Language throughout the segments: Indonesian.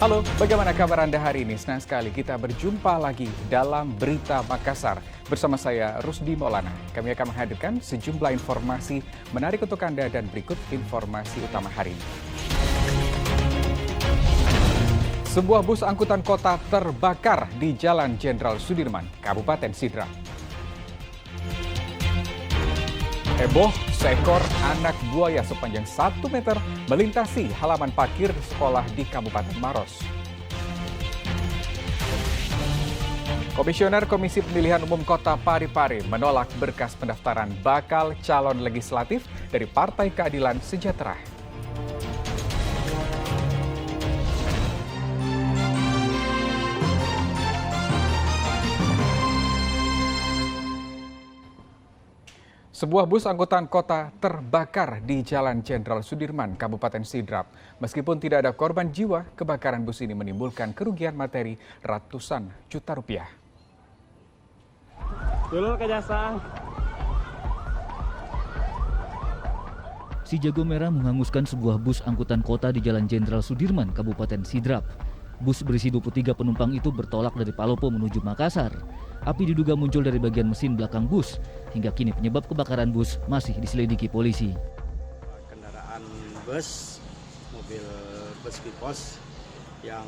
Halo, bagaimana kabar Anda hari ini? Senang sekali kita berjumpa lagi dalam Berita Makassar. Bersama saya, Rusdi Maulana. Kami akan menghadirkan sejumlah informasi menarik untuk Anda dan berikut informasi utama hari ini. Sebuah bus angkutan kota terbakar di Jalan Jenderal Sudirman, Kabupaten Sidrap. Heboh, seekor anak buaya sepanjang 1 meter melintasi halaman parkir sekolah di Kabupaten Maros. Komisioner Komisi Pemilihan Umum Kota Parepare menolak berkas pendaftaran bakal calon legislatif dari Partai Keadilan Sejahtera. Sebuah bus angkutan kota terbakar di Jalan Jenderal Sudirman, Kabupaten Sidrap. Meskipun tidak ada korban jiwa, kebakaran bus ini menimbulkan kerugian materi ratusan juta rupiah. Dulu ke jasa. Si Jago Merah menghanguskan sebuah bus angkutan kota di Jalan Jenderal Sudirman, Kabupaten Sidrap. Bus berisi 23 penumpang itu bertolak dari Palopo menuju Makassar. Api diduga muncul dari bagian mesin belakang bus. Hingga kini penyebab kebakaran bus masih diselidiki polisi. Kendaraan bus, mobil bus Pipos yang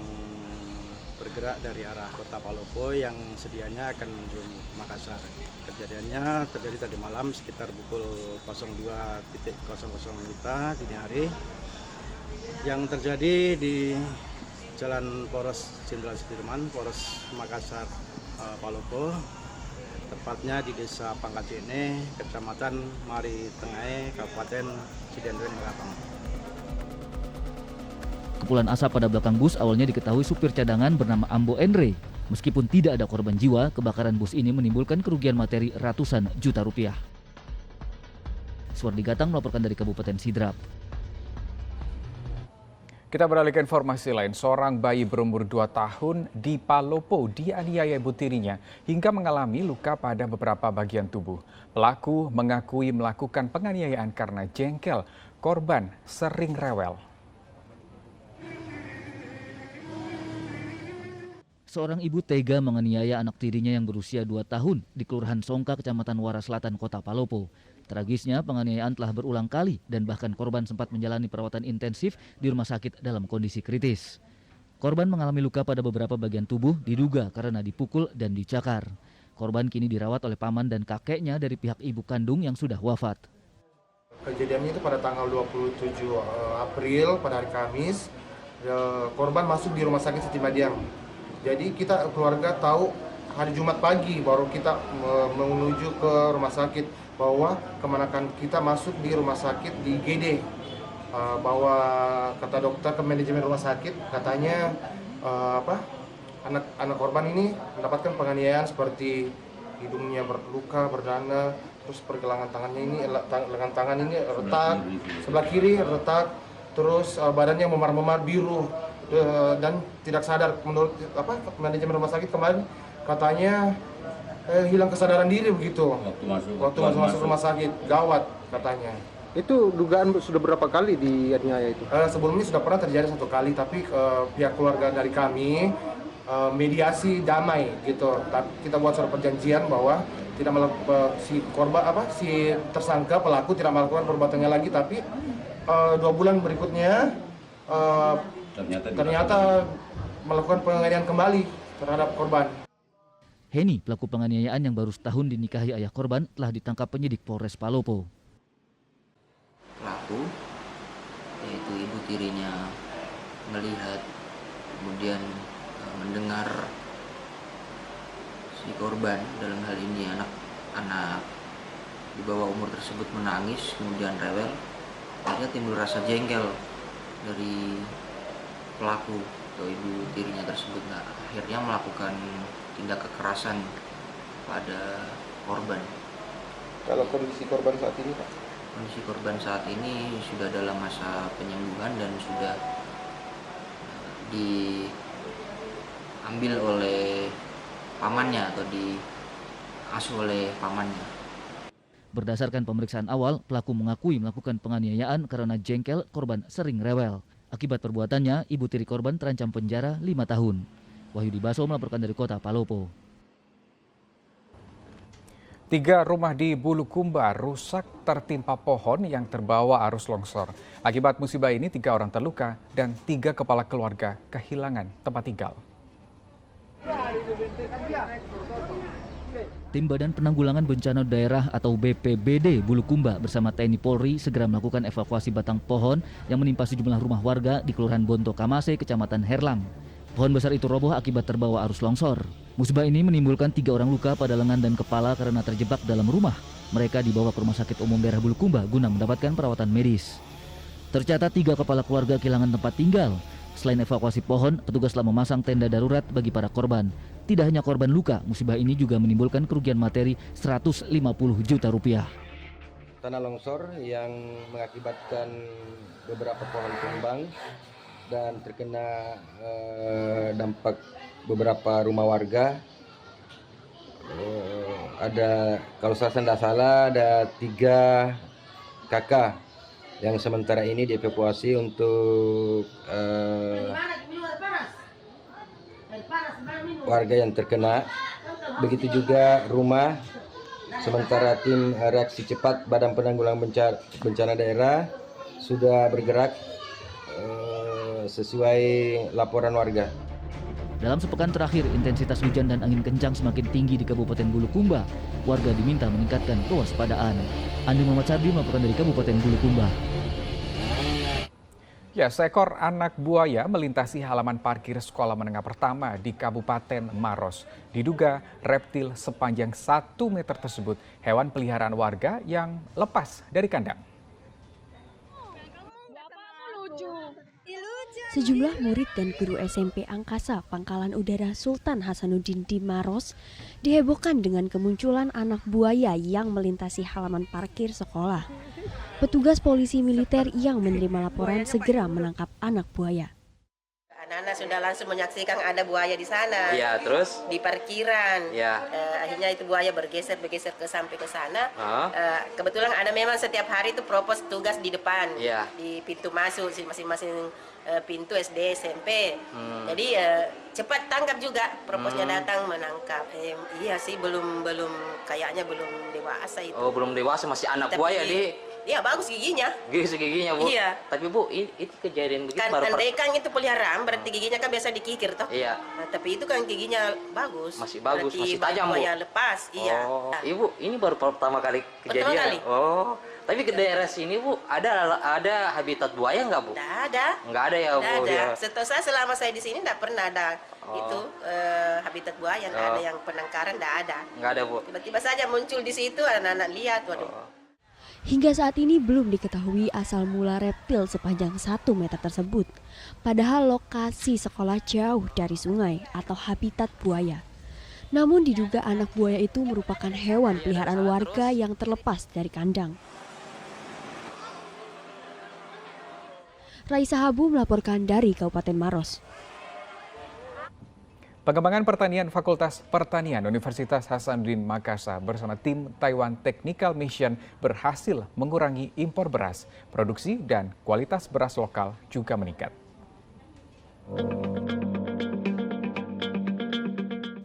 bergerak dari arah kota Palopo yang sedianya akan menuju Makassar. Kejadiannya terjadi tadi malam sekitar pukul 02.00 WITA dini hari. Yang terjadi di Jalan Poros Jenderal Sudirman, Poros Makassar, Palopo, tepatnya di Desa Pangkajene, Kecamatan Mari Tengahe, Kabupaten Cidenren Meratang. Kepulan asap pada belakang bus awalnya diketahui supir cadangan bernama Ambo Enre. Meskipun tidak ada korban jiwa, kebakaran bus ini menimbulkan kerugian materi ratusan juta rupiah. Suwardi Gatang melaporkan dari Kabupaten Sidrap. Kita beralih ke informasi lain. Seorang bayi berumur 2 tahun di Palopo dianiaya ibu tirinya hingga mengalami luka pada beberapa bagian tubuh. Pelaku mengakui melakukan penganiayaan karena jengkel. Korban sering rewel. Seorang ibu tega menganiaya anak tirinya yang berusia 2 tahun di Kelurahan Songka, Kecamatan Wara Selatan, Kota Palopo. Tragisnya, penganiayaan telah berulang kali dan bahkan korban sempat menjalani perawatan intensif di rumah sakit dalam kondisi kritis. Korban mengalami luka pada beberapa bagian tubuh diduga karena dipukul dan dicakar. Korban kini dirawat oleh paman dan kakeknya dari pihak ibu kandung yang sudah wafat. Kejadiannya itu pada tanggal 27 April pada hari Kamis. Korban masuk di rumah sakit Siti Madiang. Jadi kita keluarga tahu hari Jumat pagi baru kita menuju ke rumah sakit bahwa kemenakan kita masuk di rumah sakit di GD. Bahwa kata dokter ke manajemen rumah sakit katanya anak korban ini mendapatkan penganiayaan seperti hidungnya berluka, berdarah, terus pergelangan tangannya ini lengan tangan ini retak, sebelah kiri retak, terus badannya memar-memar biru dan tidak sadar. Menurut manajemen rumah sakit kemarin katanya hilang kesadaran diri begitu waktu masuk rumah sakit, gawat katanya. Itu dugaan sudah berapa kali dianiaya itu? Sebelumnya sudah pernah terjadi 1 kali, tapi pihak keluarga dari kami mediasi damai gitu. Kita buat surat perjanjian bahwa tidak si korban si tersangka pelaku tidak melakukan perbuatannya lagi, tapi 2 bulan berikutnya ternyata melakukan penganiayaan kembali terhadap korban. Heni, pelaku penganiayaan yang baru setahun dinikahi ayah korban, telah ditangkap penyidik Polres Palopo. Pelaku, yaitu ibu tirinya, melihat kemudian mendengar si korban, dalam hal ini anak-anak di bawah umur tersebut menangis, kemudian rewel. Akhirnya timbul rasa jengkel dari pelaku atau ibu tirinya tersebut. Akhirnya melakukan tindak kekerasan pada korban. Kalau kondisi korban saat ini, Pak? Kondisi korban saat ini sudah dalam masa penyembuhan dan sudah diambil oleh pamannya atau diasuh oleh pamannya. Berdasarkan pemeriksaan awal, pelaku mengakui melakukan penganiayaan karena jengkel korban sering rewel. Akibat perbuatannya, ibu tiri korban terancam penjara 5 tahun. Wahyudi Baso melaporkan dari kota Palopo. 3 rumah di Bulukumba rusak tertimpa pohon yang terbawa arus longsor. Akibat musibah ini 3 orang terluka dan 3 kepala keluarga kehilangan tempat tinggal. Tim Badan Penanggulangan Bencana Daerah atau BPBD Bulukumba bersama TNI Polri segera melakukan evakuasi batang pohon yang menimpa sejumlah rumah warga di Kelurahan Bonto Kamase, Kecamatan Herlang. Pohon besar itu roboh akibat terbawa arus longsor. Musibah ini menimbulkan 3 orang luka pada lengan dan kepala karena terjebak dalam rumah. Mereka dibawa ke Rumah Sakit Umum Daerah Bulukumba guna mendapatkan perawatan medis. Tercatat 3 kepala keluarga kehilangan tempat tinggal. Selain evakuasi pohon, petugas telah memasang tenda darurat bagi para korban. Tidak hanya korban luka, musibah ini juga menimbulkan kerugian materi 150 juta rupiah. Tanah longsor yang mengakibatkan beberapa pohon tumbang dan terkena dampak beberapa rumah warga. Ada, kalau saya tidak salah, ada 3 kakak yang sementara ini dievakuasi untuk warga yang terkena. Begitu juga rumah, sementara tim reaksi cepat Badan Penanggulangan Bencana Daerah sudah bergerak sesuai laporan warga. Dalam sepekan terakhir, intensitas hujan dan angin kencang semakin tinggi di Kabupaten Bulukumba. Warga diminta meningkatkan kewaspadaan. Andi Muhammad Sardi melaporkan dari Kabupaten Bulukumba. Ya, seekor anak buaya melintasi halaman parkir sekolah menengah pertama di Kabupaten Maros. Diduga reptil sepanjang 1 meter tersebut hewan peliharaan warga yang lepas dari kandang. Sejumlah murid dan guru SMP Angkasa Pangkalan Udara Sultan Hasanuddin di Maros dihebohkan dengan kemunculan anak buaya yang melintasi halaman parkir sekolah. Petugas polisi militer yang menerima laporan segera menangkap anak buaya. Anak-anak sudah langsung menyaksikan ada buaya di sana. Ya, terus di parkiran. Ya. Akhirnya itu buaya bergeser sampai ke sana. Kebetulan ada memang setiap hari itu propos tugas di depan, ya, di pintu masuk masing-masing pintu SD SMP. Jadi cepat tangkap juga, proposnya datang menangkap. Iya sih, belum kayaknya belum dewasa itu. Oh, belum dewasa, masih anak buaya di. Iya, bagus giginya. Giginya, Bu. Iya. Tapi Bu, itu kejadian begitu kan, baru kan itu peliharaan, berarti giginya kan biasa dikikir toh. Iya. Nah, tapi itu kan giginya bagus. Masih bagus, berarti masih tajam, Bu. buaya lepas, iya. Oh, Ibu, ini baru pertama kali kejadian. Pertama kali. Oh, tapi ke daerah sini, Bu, ada habitat buaya nggak, Bu? Nggak ada. Nggak ada ya, Bu? Nggak ada. Ya. Setahu saya selama saya di sini nggak pernah ada itu habitat buaya, nggak ada yang penangkaran, nggak ada. Nggak ada, Bu. Tiba-tiba saja muncul di situ, anak-anak lihat, waduh. Hingga saat ini belum diketahui asal mula reptil sepanjang 1 meter tersebut. Padahal lokasi sekolah jauh dari sungai atau habitat buaya. Namun diduga anak buaya itu merupakan hewan peliharaan warga yang terlepas dari kandang. Raisa Habu melaporkan dari Kabupaten Maros. Pengembangan pertanian Fakultas Pertanian Universitas Hasanuddin Makassar bersama tim Taiwan Technical Mission berhasil mengurangi impor beras. Produksi dan kualitas beras lokal juga meningkat.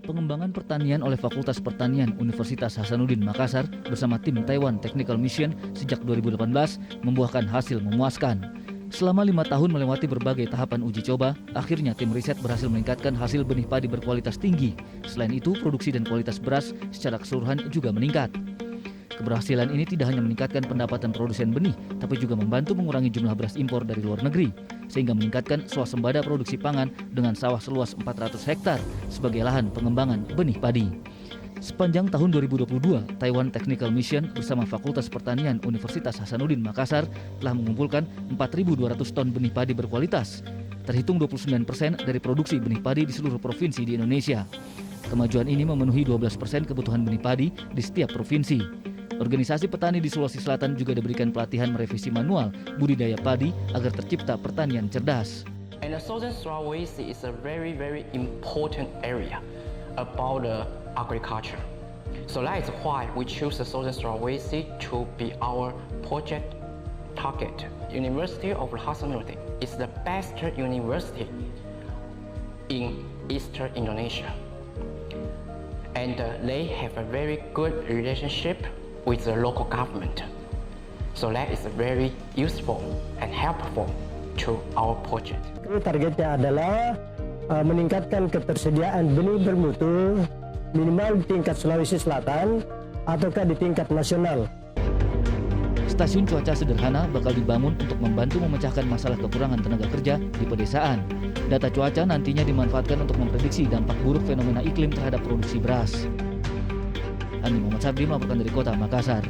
Pengembangan pertanian oleh Fakultas Pertanian Universitas Hasanuddin Makassar bersama tim Taiwan Technical Mission sejak 2018 membuahkan hasil memuaskan. Selama 5 tahun melewati berbagai tahapan uji coba, akhirnya tim riset berhasil meningkatkan hasil benih padi berkualitas tinggi. Selain itu, produksi dan kualitas beras secara keseluruhan juga meningkat. Keberhasilan ini tidak hanya meningkatkan pendapatan produsen benih, tapi juga membantu mengurangi jumlah beras impor dari luar negeri, sehingga meningkatkan swasembada produksi pangan dengan sawah seluas 400 hektar sebagai lahan pengembangan benih padi. Sepanjang tahun 2022, Taiwan Technical Mission bersama Fakultas Pertanian Universitas Hasanuddin Makassar telah mengumpulkan 4.200 ton benih padi berkualitas, terhitung 29% dari produksi benih padi di seluruh provinsi di Indonesia. Kemajuan ini memenuhi 12% kebutuhan benih padi di setiap provinsi. Organisasi petani di Sulawesi Selatan juga diberikan pelatihan merevisi manual budidaya padi agar tercipta pertanian cerdas. And the Southern Sulawesi is a very, very important area about the agriculture. So that is why we choose the Southern Sulawesi to be our project target. University of Hasanuddin is the best university in Eastern Indonesia. And they have a very good relationship with the local government. So that is very useful and helpful to our project. Targetnya adalah meningkatkan ketersediaan benih bermutu minimal di tingkat Sulawesi Selatan ataukah di tingkat nasional. Stasiun cuaca sederhana bakal dibangun untuk membantu memecahkan masalah kekurangan tenaga kerja di pedesaan. Data cuaca nantinya dimanfaatkan untuk memprediksi dampak buruk fenomena iklim terhadap produksi beras. Andi Muhammad Sabri melaporkan dari Kota Makassar.